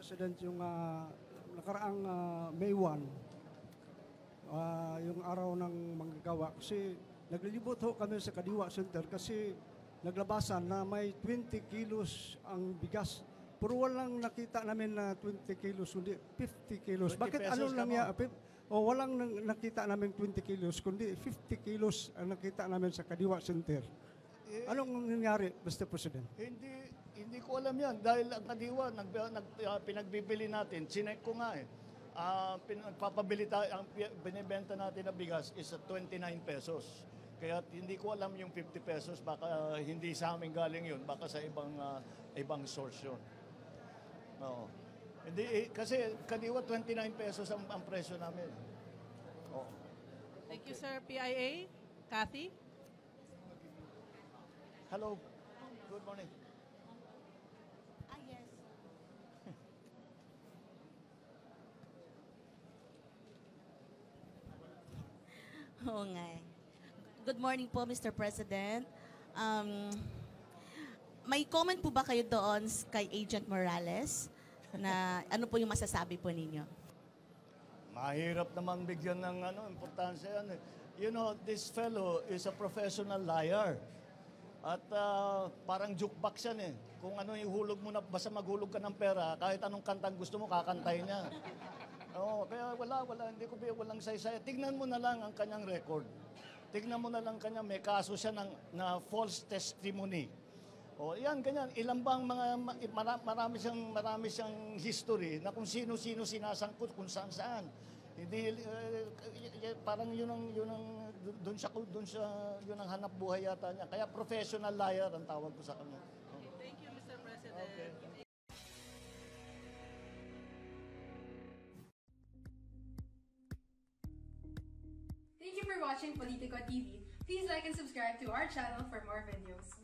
President, yung nakaraang May 1, yung araw ng manggagawa. Kasi naglilibot ho kami sa Kadiwa Center kasi naglabasan na may 20 kilos ang bigas. Pero walang nakita namin na 20 kilos, kundi 50 kilos. 20 Bakit pesos ano lang ka mo? walang nakita namin 20 kilos, kundi 50 kilos ang nakita namin sa Kadiwa Center. Anong nangyari, Mr. President? Hindi ko alam yan dahil ang Kadiwa pinagbibili natin. Chinek ko nga eh. Pinagpapabili tayo, ang binibenta natin na bigas is at 29 pesos. Kaya hindi ko alam yung 50 pesos, baka hindi sa amin galing yun, baka sa ibang source yun. No. Hindi, kasi Kadiwa 29 pesos ang presyo namin. Oh. Thank you, sir. PIA, Kathy? Hello. Good morning. Yes. Oo nga eh. Good morning po, Mr. President. May comment po ba kayo doon kay Agent Morales na ano po yung masasabi po ninyo? Mahirap naman bigyan ng importansya yan. You know, this fellow is a professional liar. At parang jukebox yan eh. Kung ano yung hulog mo na, basta maghulog ka ng pera, kahit anong kantang gusto mo, kakantay niya. Kaya walang saysay. Tignan mo na lang ang kanyang record. Tignan mo na lang kanya, may kaso siya na false testimony. Yan, ganyan. Ilan bang marami siyang history na kung sino-sino sinasangkot, kung saan-saan. Hindi, parang yun ang hanap buhay yata niya. Kaya professional liar ang tawag ko sa kanya. Thank you, Mr. President. Okay. Thank you for watching Politico TV. Please like and subscribe to our channel for more videos.